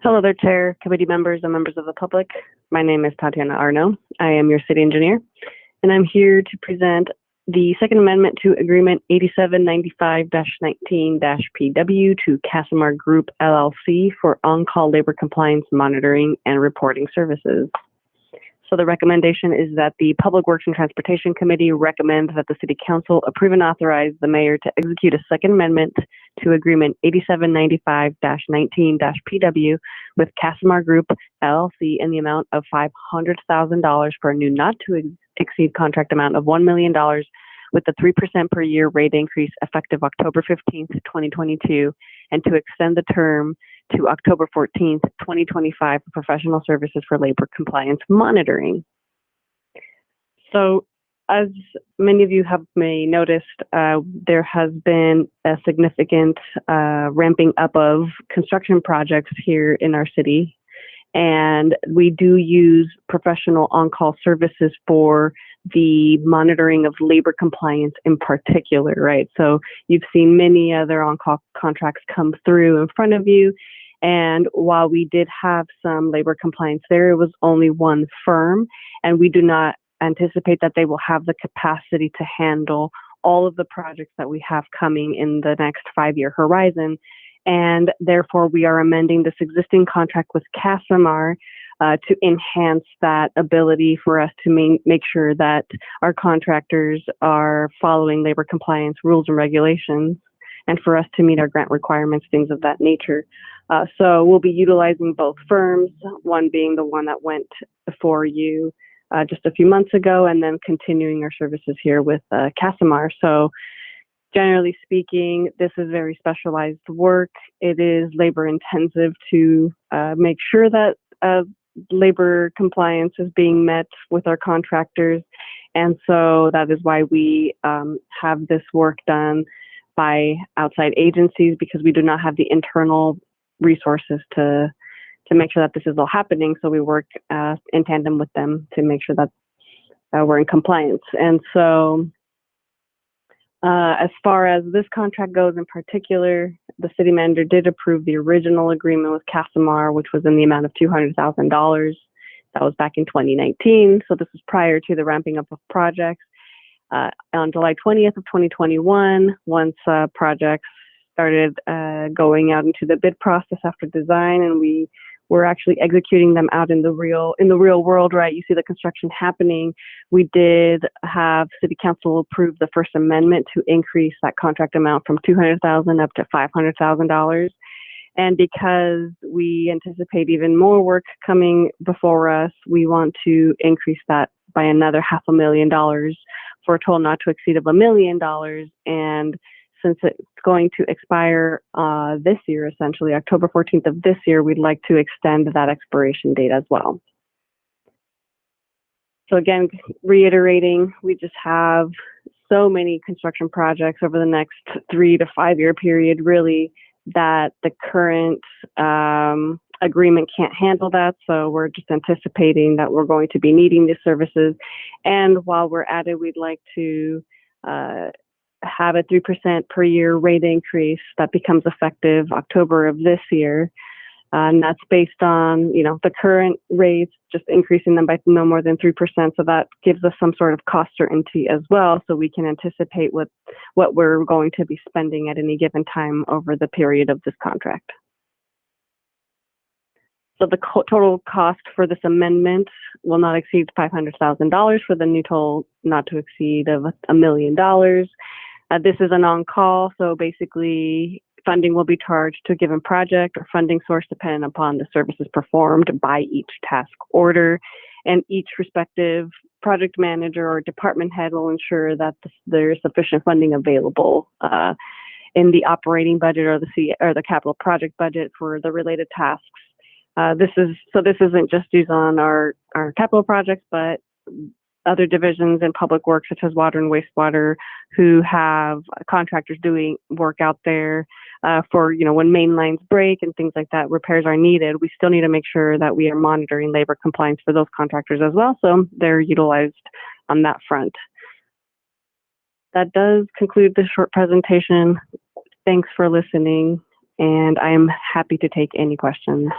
Hello there, Chair, committee members, and members of the public. My name is Tatiana Arno. I am your city engineer, and I'm here to present the Second Amendment to Agreement 8795-19-PW to Casamar Group LLC for on-call labor compliance monitoring and reporting services. So the recommendation is that the Public Works and Transportation Committee recommends that the City Council approve and authorize the mayor to execute a Second Amendment to Agreement 8795-19-PW with Casamar Group LLC in the amount of $500,000 for a new not-to-exceed contract amount of $1 million with a 3% per year rate increase effective October 15th, 2022, and to extend the term to October 14th, 2025 for professional services for labor compliance monitoring. So as many of you may noticed, there has been a significant ramping up of construction projects here in our city. And we do use professional on-call services for the monitoring of labor compliance in particular, right? So you've seen many other on-call contracts come through in front of you. And while we did have some labor compliance there, it was only one firm, and we do not anticipate that they will have the capacity to handle all of the projects that we have coming in the next 5-year horizon. And therefore, we are amending this existing contract with Casamar to enhance that ability for us to make sure that our contractors are following labor compliance rules and regulations, and for us to meet our grant requirements, things of that nature. So we'll be utilizing both firms, one being the one that went before you just a few months ago, and then continuing our services here with Casamar. So generally speaking, this is very specialized work. It is labor intensive to make sure that labor compliance is being met with our contractors. And so that is why we have this work done by outside agencies, because we do not have the internal resources to make sure that this is all happening. So we work in tandem with them to make sure that we're in compliance. And so as far as this contract goes in particular, the city manager did approve the original agreement with Casamar, which was in the amount of $200,000. That was back in 2019. So this was prior to the ramping up of projects. On July 20th of 2021, once projects started going out into the bid process after design, and we were actually executing them out in the real world, right? You see the construction happening. We did have City Council approve the First Amendment to increase that contract amount from $200,000 up to $500,000. And because we anticipate even more work coming before us, we want to increase that by another $500,000 for a total not to exceed of $1 million. And since it's going to expire this year, essentially October 14th of this year, we'd like to extend that expiration date as well. So again, reiterating, we just have so many construction projects over the next 3 to 5 year period, really, that the current agreement can't handle that. So we're just anticipating that we're going to be needing these services. And while we're at it, we'd like to have a 3% per year rate increase that becomes effective October of this year. And that's based on, the current rates, just increasing them by no more than 3%. So that gives us some sort of cost certainty as well, so we can anticipate what we're going to be spending at any given time over the period of this contract. So the total cost for this amendment will not exceed $500,000 for the new total not to exceed of $1 million. This is an on-call, so basically funding will be charged to a given project or funding source depending upon the services performed by each task order. And each respective project manager or department head will ensure that there is sufficient funding available in the operating budget or the capital project budget for the related tasks. This isn't just used on our capital projects, but other divisions in public works, such as water and wastewater, who have contractors doing work out there for, when main lines break and things like that, repairs are needed. We still need to make sure that we are monitoring labor compliance for those contractors as well, so they're utilized on that front. That does conclude this short presentation. Thanks for listening, and I am happy to take any questions.